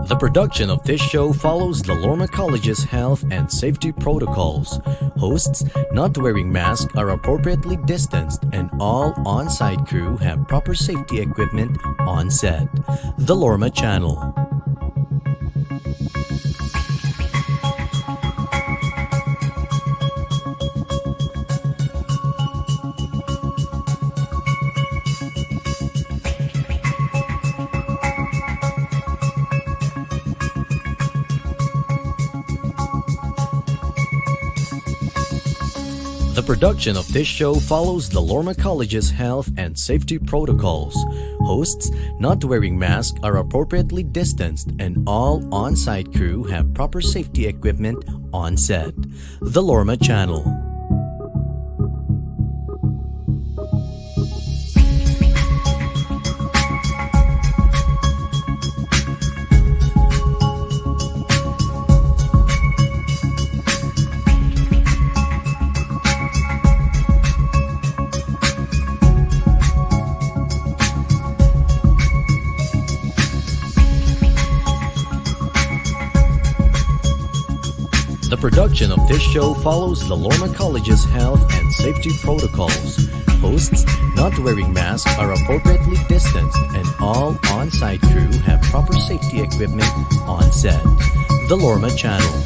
The production of this show follows the Lorma College's health and safety protocols. Hosts not wearing masks are appropriately distanced, and all on-site crew have proper safety equipment on set. The Lorma Channel. The production of this show follows the Lorma College's health and safety protocols. Hosts not wearing masks are appropriately distanced, and all on-site crew have proper safety equipment on set. The Lorma Channel. The production of this show follows the Lorma College's health and safety protocols. Hosts not wearing masks are appropriately distanced, and all on-site crew have proper safety equipment on set. The Lorma Channel.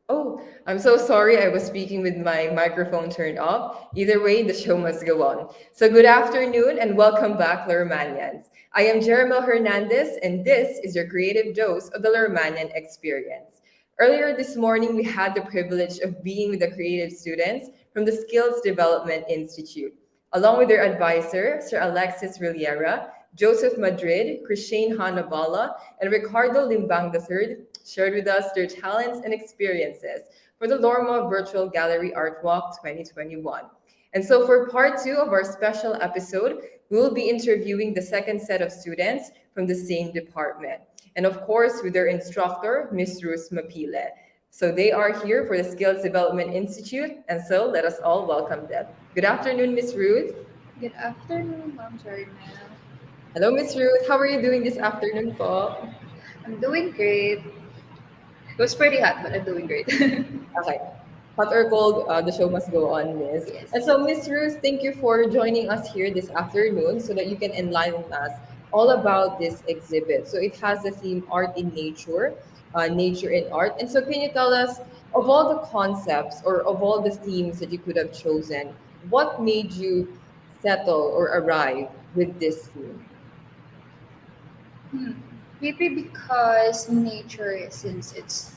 Oh, I'm so sorry. I was speaking with my microphone turned off. Either way, the show must go on. So, good afternoon and welcome back, Lurmanians. I am Jeremel Hernandez, and this is your creative dose of the Lurmanian experience. Earlier this morning, we had the privilege of being with the creative students from the Skills Development Institute, along with their advisor, Sir Alexis Riliera, Joseph Madrid, Christine Hanavala, and Ricardo Limbang III shared with us their talents and experiences for the Lorma Virtual Gallery Art Walk 2021. And so, for part two of our special episode, we will be interviewing the second set of students from the same department. And of course, with their instructor, Miss Ruth Mapile. So, they are here for the Skills Development Institute. And so, let us all welcome them. Good afternoon, Miss Ruth. Good afternoon, Ma'am Jarmel. Hello, Miss Ruth. How are you doing this afternoon po? I'm doing great. It was pretty hot, but I'm doing great. Okay. Hot or cold, the show must go on, Miss. And Yes. so, Miss Ruth, thank you for joining us here this afternoon so that you can enlighten us all about this exhibit. So, it has the theme Art in Nature, Nature in Art. And so, can you tell us, of all the concepts or of all the themes that you could have chosen, what made you settle or arrive with this theme? Hmm. Maybe because nature, since it's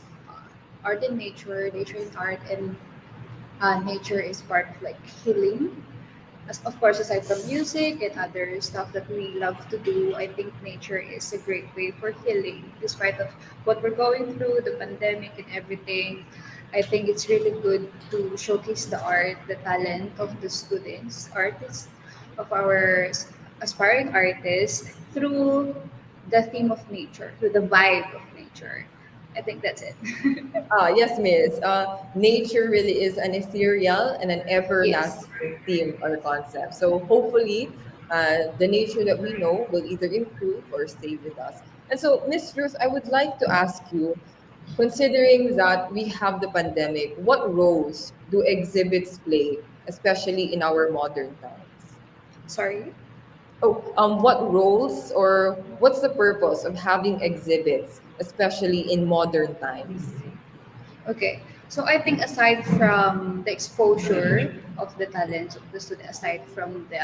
art in nature, nature in art, and nature is part of like healing. As of course, aside from music and other stuff that we love to do, I think nature is a great way for healing. Despite of what we're going through, the pandemic and everything, I think it's really good to showcase the art, the talent of the students, artists, of our aspiring artists through the theme of nature, through the vibe of nature. I think that's it. Yes, Miss. Nature really is an ethereal and an Yes. everlasting theme or concept. So hopefully, the nature that we know will either improve or stay with us. And so, Miss Ruth, I would like to ask you, considering that we have the pandemic, what roles do exhibits play, especially in our modern times? Sorry. Oh, what roles or what's the purpose of having exhibits, especially in modern times? Okay. So I think aside from the exposure of the talents of the student, aside from the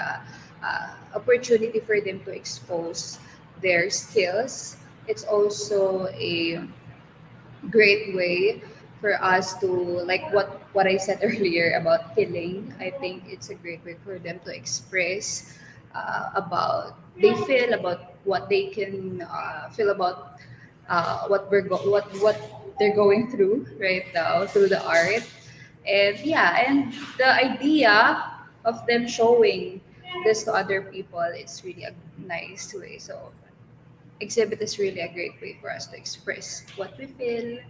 opportunity for them to expose their skills, it's also a great way for us to like what I said earlier about healing. I think it's a great way for them to express about they feel about what they can feel about what they're going through right now through the art. And yeah, and the idea of them showing this to other people, it's really a nice way. So exhibit is really a great way for us to express what we feel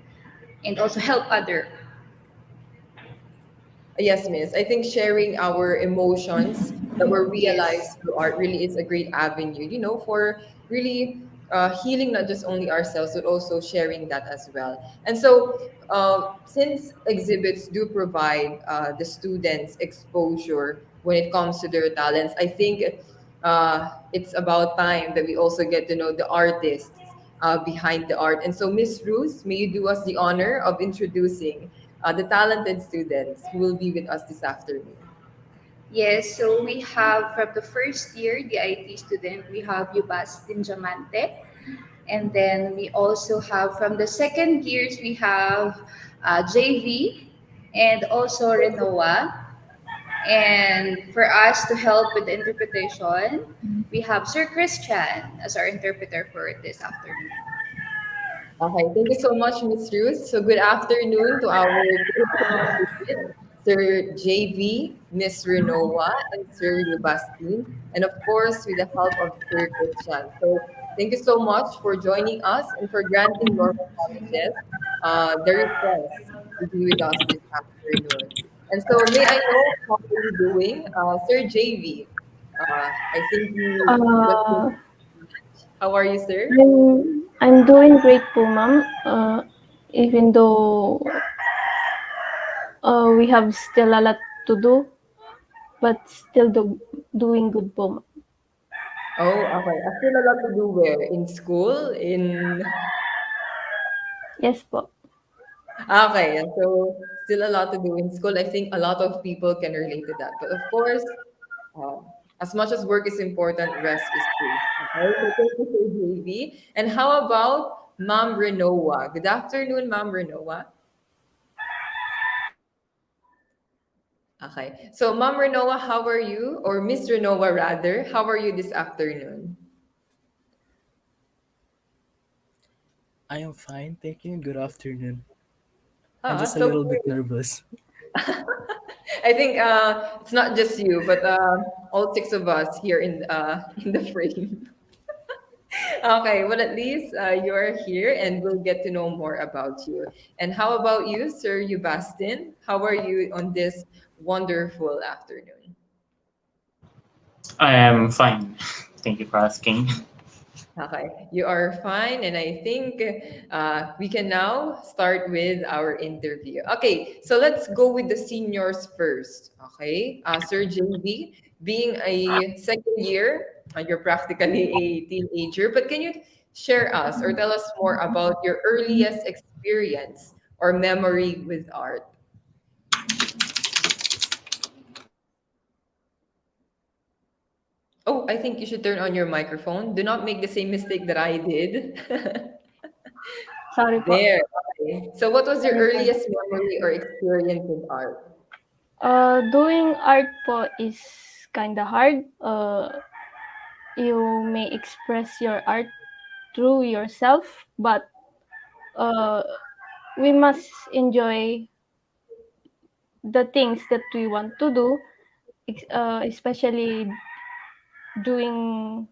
and also help other. Yes, Miss. I think sharing our emotions that were Yes. realized through art really is a great avenue, for really healing not just only ourselves, but also sharing that as well. And so, since exhibits do provide the students exposure when it comes to their talents, I think it's about time that we also get to know the artists behind the art. And so, Miss Ruth, may you do us the honor of introducing the talented students who will be with us this afternoon. Yes, so we have from the first year, the IT student, we have Yubastin Diamante. And then we also have from the second years, we have JV and also Renoa. And for us to help with the interpretation, we have Sir Christian as our interpreter for this afternoon. Okay, thank you so much, Miss Ruth. So good afternoon to our curriculum students, Sir JV, Miss Renoa, and Sir Yubastin, and of course with the help of Sir Christian. So thank you so much for joining us and for granting normal colleges the request to be with us this afternoon. And so may I know how are you doing, Sir JV? I think you just Uh, how are you, sir? I'm doing great po, ma'am. Even though we have still a lot to do, but still doing good po, ma'am. Oh, okay. I still a lot to do where? In school? In Yes po. Okay, and so still a lot to do in school. I think a lot of people can relate to that. But of course, as much as work is important, rest is too. Okay, so thank you for JV. And how about Ma'am Renoa? Good afternoon, Ma'am Renoa. Okay, so Ma'am Renoa, how are you? Or Miss Renoa rather, how are you this afternoon? I am fine, thank you. Good afternoon. I'm Ah, just a so little bit nervous. I think it's not just you, but all six of us here in in the frame. Okay, well, at least you're here and we'll get to know more about you. And how about you, Sir Eubastin? How are you on this wonderful afternoon? I am fine. Thank you for asking. Okay, you are fine, and I think we can now start with our interview. Okay, so let's go with the seniors first. Okay, Sir JB, being a second year, you're practically a teenager, but can you share us or tell us more about your earliest experience or memory with art? Oh, I think you should turn on your microphone. Do not make the same mistake that I did. Sorry po. There. Okay. So, what was your Sorry for that. earliest memory or experience with art? Doing art po is kind of hard. You may express your art through yourself, but uh, we must enjoy the things that we want to do, especially doing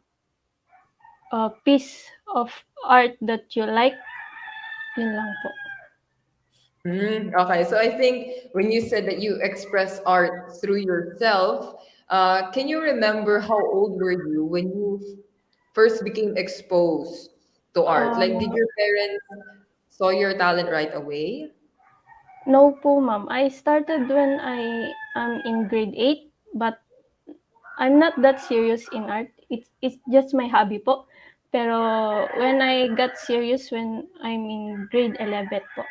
a piece of art that you like. Yun lang po. Okay, so I think when you said that you express art through yourself, can you remember how old were you when you first became exposed to art? Uh, Like, did your parents saw your talent right away? no po, ma'am. I started when I am in grade 8, but I'm not that serious in art. It's just my hobby po. Pero when I got serious when I'm in grade 11 po.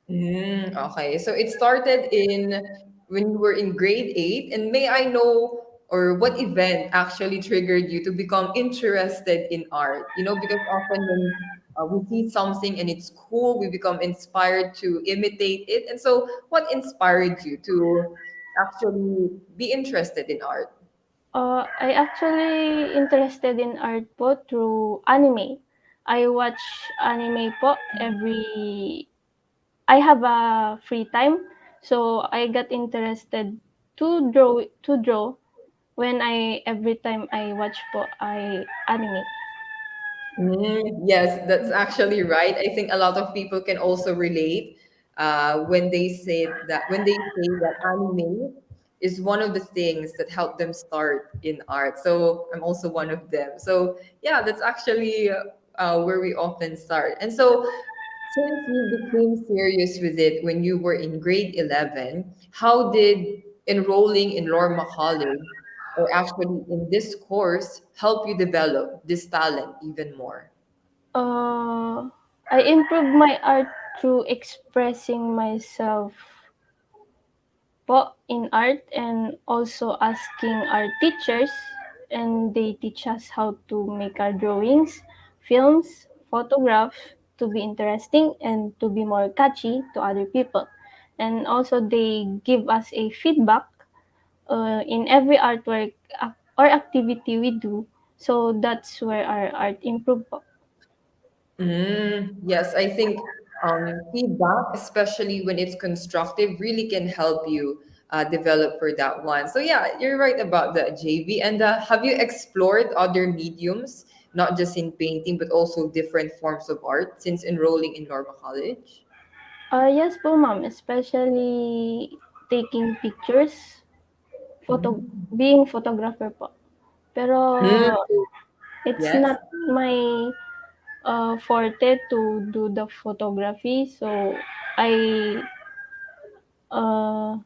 Okay, so it started in when you were in grade 8, and may I know or what event actually triggered you to become interested in art? You know, because often when we see something and it's cool, we become inspired to imitate it. And so, what inspired you to actually be interested in art? I actually interested in art po through anime. I watch anime po every I have a free time, so I got interested to draw when I every time I watch po I anime. Yes, that's actually right. I think a lot of people can also relate when they say that anime is one of the things that help them start in art. So I'm also one of them. So yeah, that's actually where we often start. And so since you became serious with it when you were in grade 11, how did enrolling in Lorma College or actually in this course help you develop this talent even more? Uh, I improve my art through expressing myself po in art and also asking our teachers, and they teach us how to make our drawings, films, photograph to be interesting and to be more catchy to other people. And also they give us a feedback in every artwork or activity we do. So that's where our art improve po. Yes, I think feedback, especially when it's constructive, really can help you develop for that one. So yeah, you're right about the JV. And have you explored other mediums, not just in painting, but also different forms of art since enrolling in Norma College? Yes po ma'am, especially taking pictures, being photographer po. Pero Mm, it's yes. not my forte to do the photography. So I uh,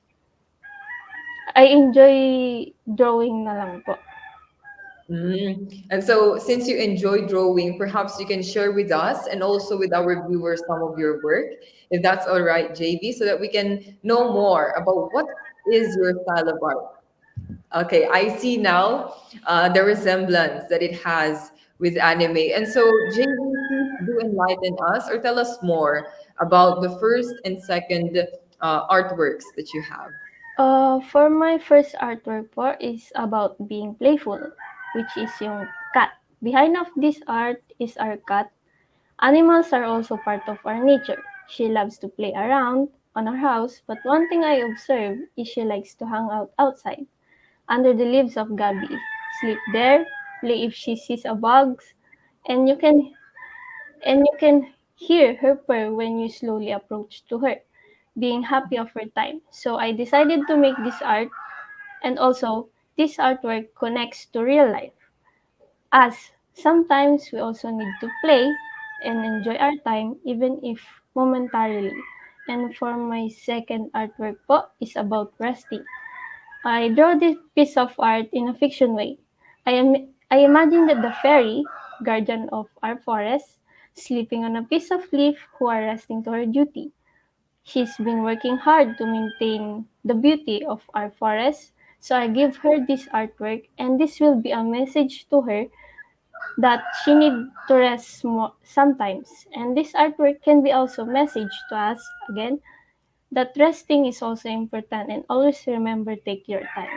I enjoy drawing na lang po. And so, since you enjoy drawing, perhaps you can share with us and also with our viewers some of your work, if that's all right, JV, so that we can know more about what is your style of art. Okay, I see now the resemblance that it has with anime. And so, JV, please do enlighten us or tell us more about the first and second artworks that you have. For my first artwork po is about being playful, which is yung cat. Behind of this art is our cat. Animals are also part of our nature. She loves to play around on our house, but one thing I observe is she likes to hang out outside, under the leaves of gabi, sleep there, play if she sees a bugs, and you can hear her purr when you slowly approach to her, being happy of her time. So I decided to make this art, and also this artwork connects to real life. As sometimes we also need to play and enjoy our time even if momentarily. And for my second artwork po is about resting. I draw this piece of art in a fiction way. I imagine that the fairy, guardian of our forest, sleeping on a piece of leaf who are resting to her duty. She's been working hard to maintain the beauty of our forest, so I give her this artwork and this will be a message to her that she need to rest more sometimes. And this artwork can be also message to us again that resting is also important and always remember take your time.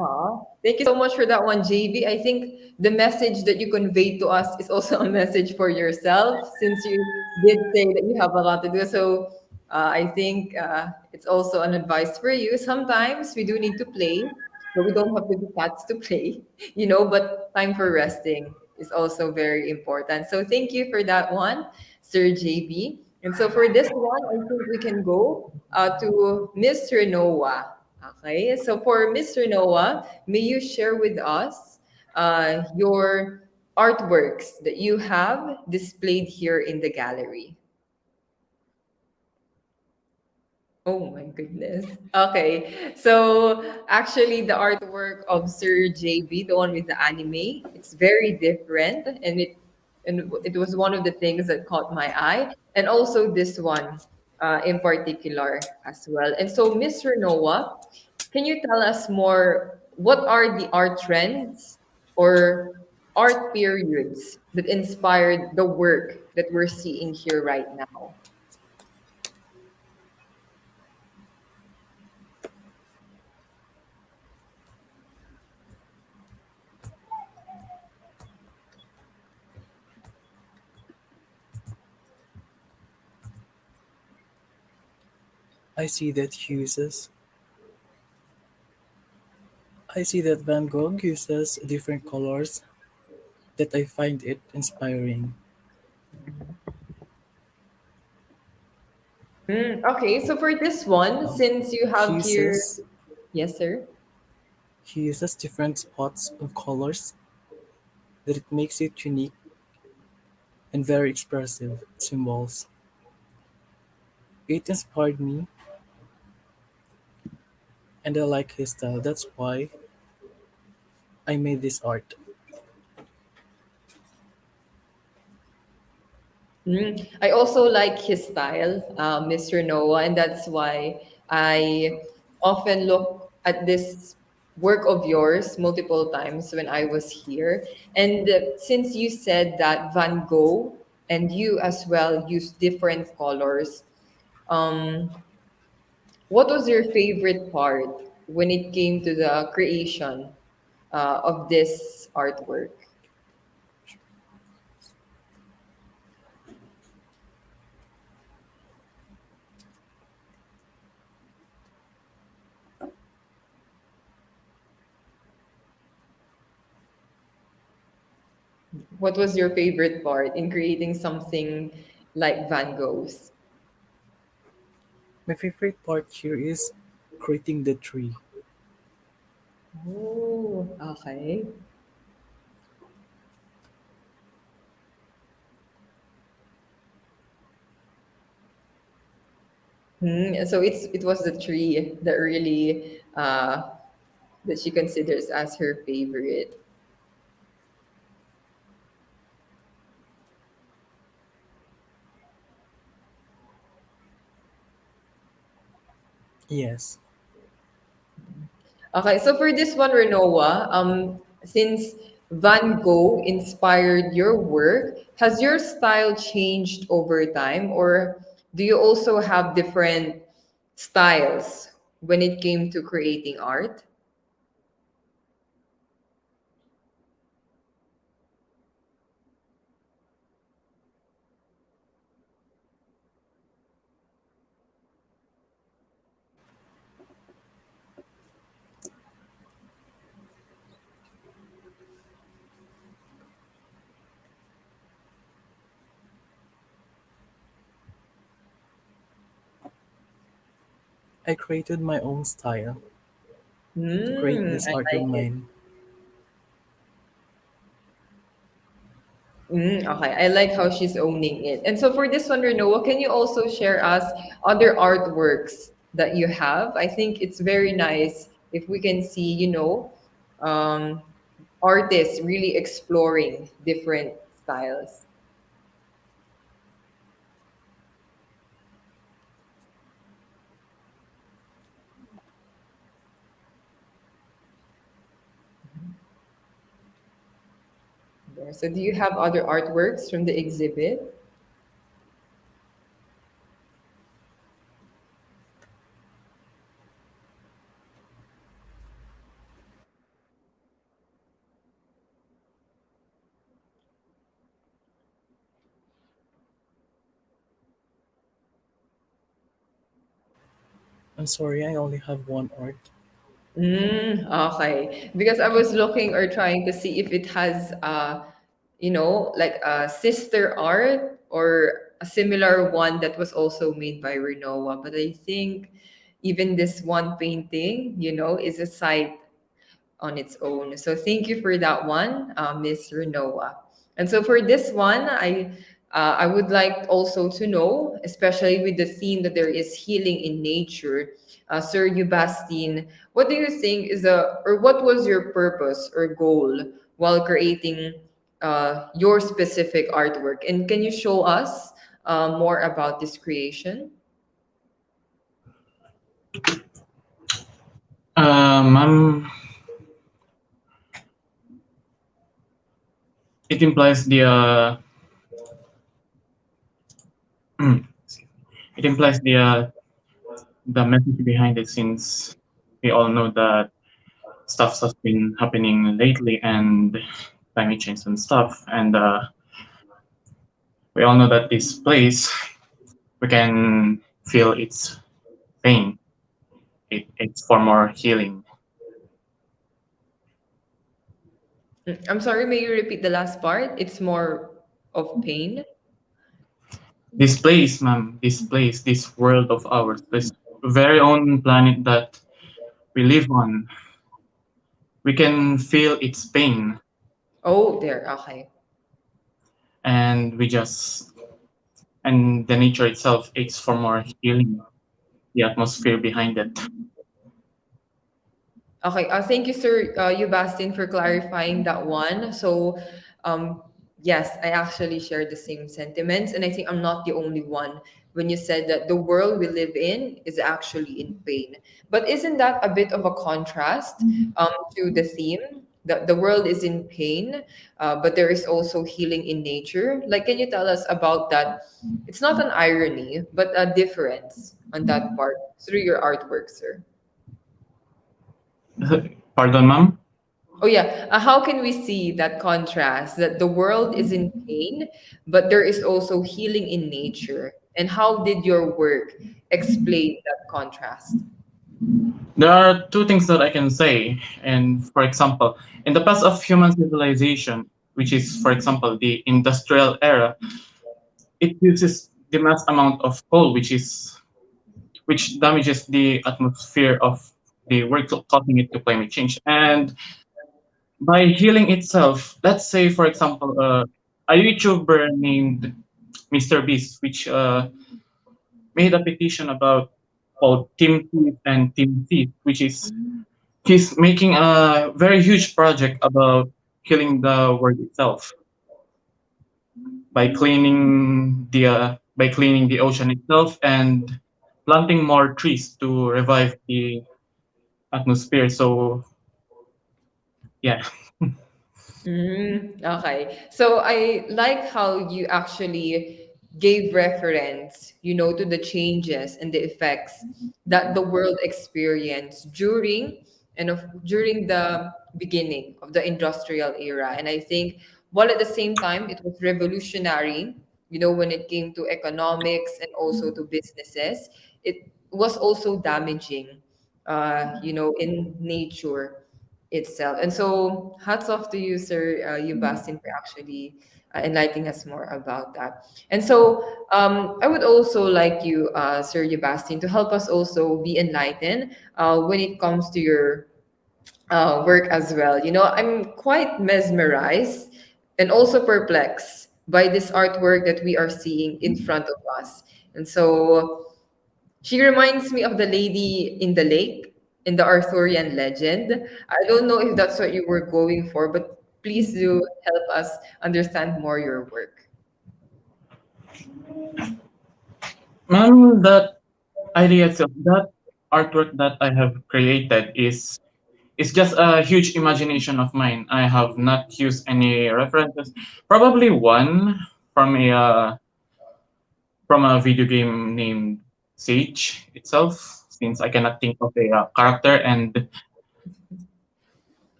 Aw, thank you so much for that one, JV. I think the message that you conveyed to us is also a message for yourself, since you did say that you have a lot to do. So I think it's also an advice for you. Sometimes we do need to play, but we don't have to be cats to play, but time for resting is also very important. So thank you for that one, Sir JV. And so for this one, I think we can go to Mr. Noah. Okay, so for Mr. Noah, may you share with us your artworks that you have displayed here in the gallery? Oh my goodness. Okay. So actually the artwork of Sir JB, the one with the anime, it's very different and it was one of the things that caught my eye. And also this one in particular as well. And so Mr. Noah, can you tell us more what are the art trends or art periods that inspired the work that we're seeing here right now? I see that uses I see that Van Gogh uses different colors that I find it inspiring. Okay, so for this one, Um, since you he have here, uses yes, sir. he uses different spots of colors that it makes it unique and very expressive symbols. It inspired me and I like his style. That's why I made this art. I also like his style, Mr. Noah, and that's why I often look at this work of yours multiple times when I was here. And since you said that Van Gogh and you as well use different colors, um, what was your favorite part when it came to the creation of this artwork? What was your favorite part in creating something like Van Gogh's? My favorite part here is creating the tree. Oh, okay. So it was the tree that really that she considers as her favorite. Yes, Okay, so for this one, Renoa, since Van Gogh inspired your work, has your style changed over time, or do you also have different styles when it came to creating art? I created my own style to create Hmm, this I art of like it. mine. Okay, I like how she's owning it. And so for this one, Renoa, can you also share us other artworks that you have? I think it's very nice if we can see, um, artists really exploring different styles. There. So do you have other artworks from the exhibit? I'm sorry, I only have one art. Okay. Because I was looking or trying to see if it has like a sister art or a similar one that was also made by Renoa. But I think even this one painting, is a site on its own. So thank you for that one, Miss Renoa. And so for this one, I would like also to know, especially with the theme that there is healing in nature, Sir Eubastine, what do you think is or what was your purpose or goal while creating your specific artwork? And can you show us more about this creation? Um, it implies it implies the message behind it, since we all know that stuff has been happening lately and climate change and stuff, and we all know that this place, we can feel its pain. It's for more healing. I'm sorry, may you repeat the last part? It's more of pain. This place, ma'am, this place, this world of ours, this very own planet that we live on, we can feel its pain, Oh, there. Okay. and we just and the nature itself aches for more healing. The atmosphere behind it. Okay. Thank you, Sir Eubastine, for clarifying that one. So, um, yes, I actually share the same sentiments, and I think I'm not the only one when you said that the world we live in is actually in pain. But isn't that a bit of a contrast to the theme? The world is in pain, but there is also healing in nature. Like, can you tell us about that? It's not an irony, but a difference on that part through your artwork, sir. Pardon, ma'am? Oh yeah, how can we see that contrast that the world is in pain, but there is also healing in nature? And how did your work explain that contrast? There are two things that I can say. And for example, in the past of human civilization, which is, for example, the industrial era, it uses the mass amount of coal, which damages the atmosphere of the world, causing it to climate change. And by healing itself, let's say, for example, a YouTuber named Mr. Beast, which made a petition about called Team Teeth and Team Teeth, which is he's making a very huge project about killing the world itself by cleaning the ocean itself, and planting more trees to revive the atmosphere. So yeah. Okay. So I like how you actually gave reference, to the changes and the effects that the world experienced during the beginning of the industrial era. And I think while at the same time it was revolutionary, when it came to economics and also to businesses, it was also damaging, in nature itself. And so, hats off to you, Sir Yubastin, for actually enlightening us more about that. And so, I would also like you, Sir Yubastin, to help us also be enlightened when it comes to your work as well. I'm quite mesmerized and also perplexed by this artwork that we are seeing in front of us. And so, she reminds me of the lady in the lake in the Arthurian legend. I don't know if that's what you were going for, but please do help us understand more your work. That idea itself, that artwork that I have created is just a huge imagination of mine. I have not used any references. Probably one from a video game named Sage itself, since I cannot think of a character, and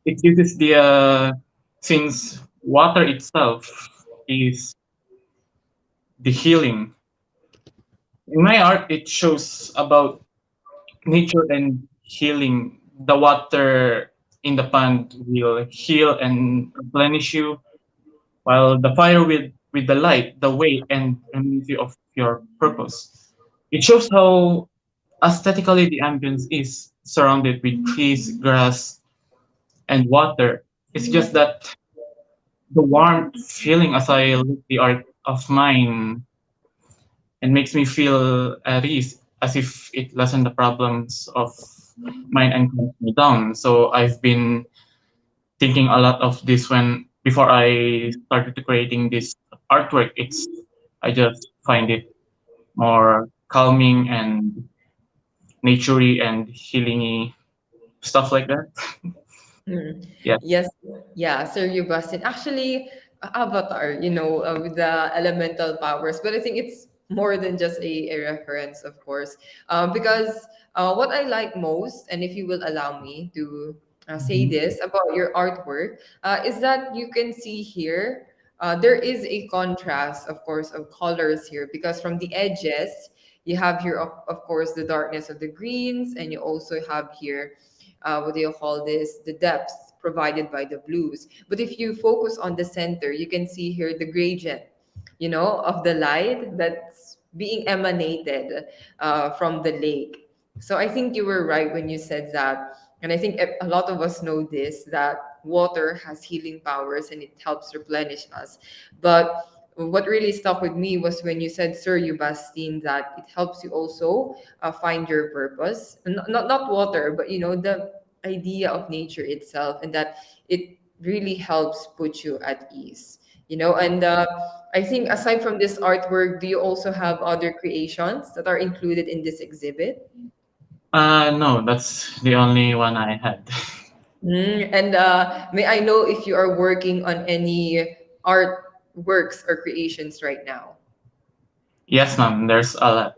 it uses the since water itself is the healing. In my art, it shows about nature and healing. The water in the pond will heal and replenish you, while the fire with the light, the way and community of your purpose. It shows how aesthetically the ambience is surrounded with trees, grass, and water. It's just that the warm feeling as I look the art of mine and makes me feel at ease as if it lessen the problems of mine and calms me down. So I've been thinking a lot of this when before I started to creating this artwork. I just find it more calming and naturey and healingy stuff like that. Mm. Yeah. Yes, yeah, Sir Yubastin. Actually, Avatar, with the elemental powers, but I think it's more than just a reference, of course. Because what I like most, and if you will allow me to say Mhm. this about your artwork, is that you can see here, there is a contrast, of course, of colors here, because from the edges, you have here, of course, the darkness of the greens, and you also have here what do you call this, the depths provided by the blues. But if you focus on the center, you can see here the gradient, of the light that's being emanated from the lake. So I think you were right when you said that. And I think a lot of us know this, that water has healing powers and it helps replenish us. But what really stuck with me was when you said, Sir Yubastin, that it helps you also find your purpose. Not water, but the idea of nature itself, and that it really helps put you at ease. And I think aside from this artwork, do you also have other creations that are included in this exhibit? No, that's the only one I had. And may I know if you are working on any art works or creations right now? Yes, ma'am. There's a lot.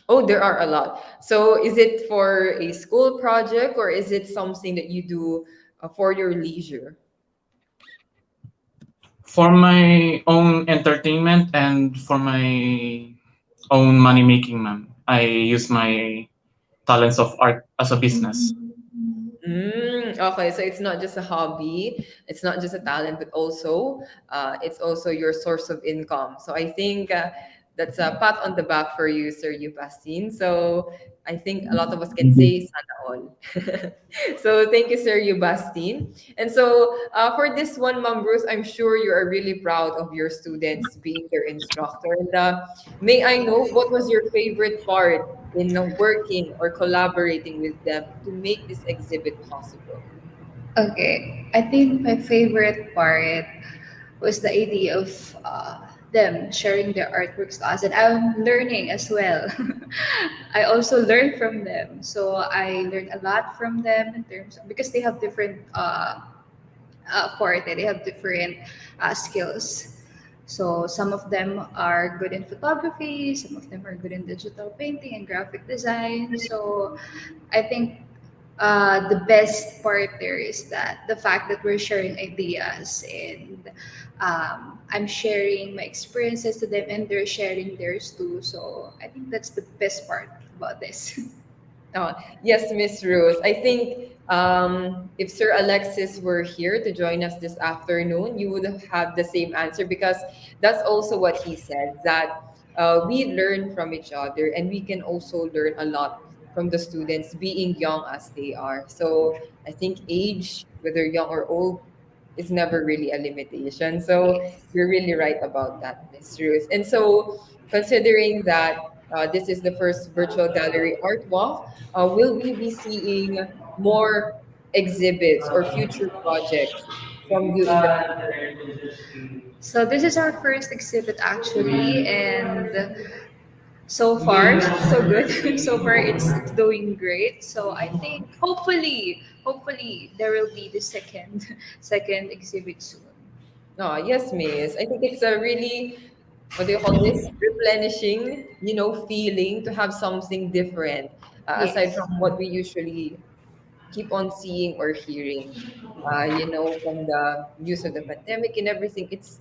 Oh, there are a lot. So is it for a school project, or is it something that you do for your leisure? For my own entertainment and for my own money making, ma'am. I use my talents of art as a business. Okay, so it's not just a hobby, it's not just a talent, but also it's also your source of income. So I think that's a pat on the back for you, Sir Yupasin. So I think a lot of us can say sana all. So thank you, Sir Yubastin. And so for this one, Ma'am Bruce, I'm sure you are really proud of your students being your instructor. And may I know what was your favorite part in working or collaborating with them to make this exhibit possible? Okay, I think my favorite part was the idea of them sharing their artworks to us, and I'm learning as well. I also learn from them, so I learned a lot from them in terms of, because they have different forte, they have different skills. So some of them are good in photography, some of them are good in digital painting and graphic design. So I think the best part there is that the fact that we're sharing ideas, and I'm sharing my experiences to them and they're sharing theirs too. So I think that's the best part about this. Oh, yes, Miss Rose. I think if Sir Alexis were here to join us this afternoon, you would have had the same answer because that's also what he said, that we learn from each other and we can also learn a lot from the students being young as they are. So I think age, whether young or old, is never really a limitation. So Yes. you're really right about that, Miss Ruth. And so, considering that this is the first virtual gallery art walk, will we be seeing more exhibits or future projects from you in the future? So this is our first exhibit actually, and so far so good. So far it's doing great. So I think hopefully there will be the second second exhibit soon. Oh, yes, Miss. I think it's a really, what do you call this? Replenishing, feeling to have something different aside Yes. from what we usually keep on seeing or hearing, from the news of the pandemic and everything. It's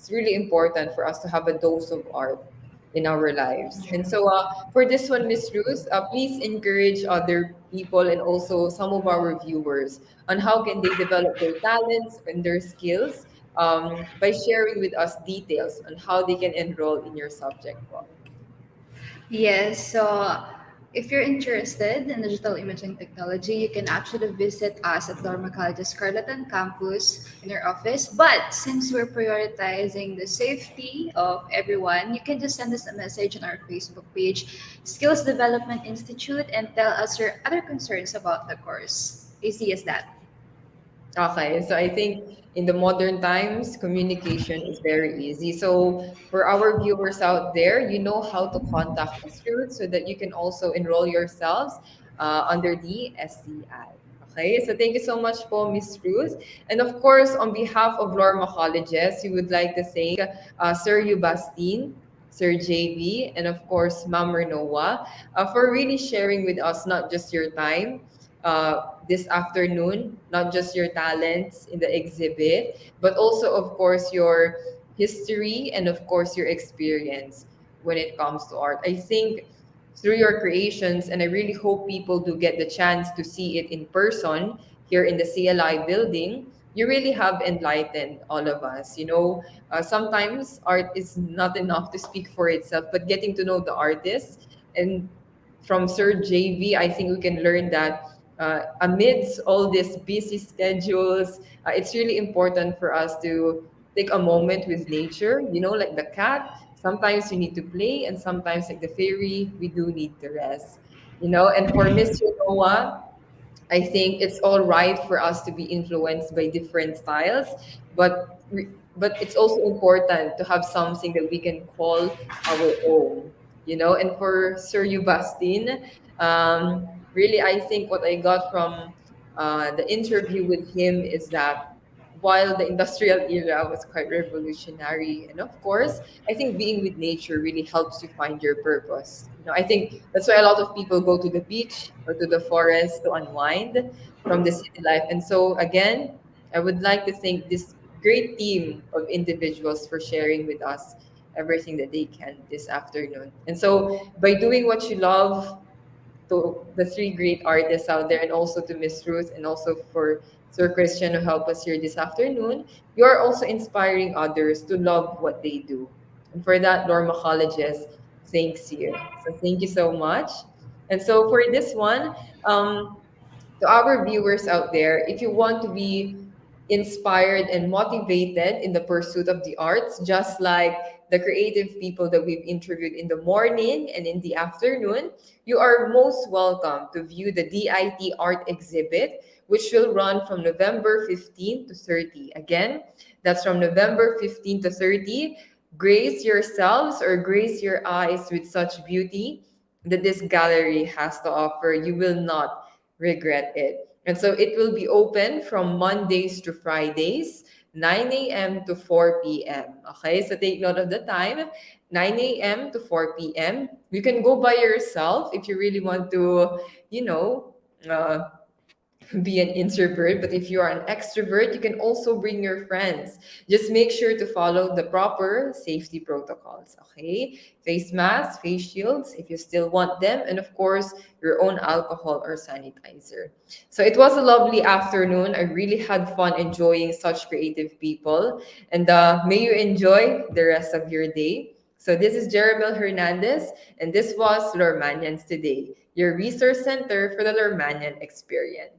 really important for us to have a dose of art in our lives. And so, for this one, Miss Ruth, please encourage other people and also some of our viewers on how can they develop their talents and their skills by sharing with us details on how they can enroll in your subject. Yes, so if you're interested in digital imaging technology, you can actually visit us at Lorma College's Carleton campus in our office. But since we're prioritizing the safety of everyone, you can just send us a message on our Facebook page, Skills Development Institute, and tell us your other concerns about the course. Easy as that. Okay, so I think in the modern times, communication is very easy. So for our viewers out there, you know how to contact us through so that you can also enroll yourselves under the SDI. Okay, so thank you so much po, Miss Ruth. And of course, on behalf of Lorma Colleges, we would like to thank Sir Yubastin, Sir JV, and of course, Ma'am Noah, for really sharing with us not just your time, this afternoon, not just your talents in the exhibit, but also, of course, your history and, of course, your experience when it comes to art. I think through your creations, and I really hope people do get the chance to see it in person here in the CLI building. You really have enlightened all of us. Sometimes art is not enough to speak for itself, but getting to know the artist and from Sir JV, I think we can learn that amidst all these busy schedules, it's really important for us to take a moment with nature, like the cat. Sometimes we need to play, and sometimes, like the fairy, we do need to rest. And for Mr. Noah, I think it's all right for us to be influenced by different styles, but it's also important to have something that we can call our own. And for Sir Yubastin, really, I think what I got from the interview with him is that while the industrial era was quite revolutionary, and of course, I think being with nature really helps you find your purpose. I think that's why a lot of people go to the beach or to the forest to unwind from the city life. And so, again, I would like to thank this great team of individuals for sharing with us everything that they can this afternoon. And so, by doing what you love, to the three great artists out there, and also to Miss Ruth, and also for Sir Christian who helped us here this afternoon. You are also inspiring others to love what they do. And for that, Norma Colleges thanks you. So thank you so much. And so for this one, to our viewers out there, if you want to be inspired and motivated in the pursuit of the arts, just like the creative people that we've interviewed in the morning and in the afternoon, you are most welcome to view the DIT art exhibit, which will run from November 15 to 30. Again, that's from November 15 to 30. Grace yourselves or grace your eyes with such beauty that this gallery has to offer. You will not regret it. And so it will be open from Mondays to Fridays, 9 a.m. to 4 p.m. Okay, so take note of the time, 9 a.m. to 4 p.m. You can go by yourself if you really want to, you know, uh, be an introvert, but if you are an extrovert, you can also bring your friends. Just make sure to follow the proper safety protocols, okay? Face masks, face shields if you still want them, and of course, your own alcohol or sanitizer. So it was a lovely afternoon. I really had fun enjoying such creative people, and may you enjoy the rest of your day. So this is Jeremel Hernandez, and this was Lormanians Today, your resource center for the Lormanian experience.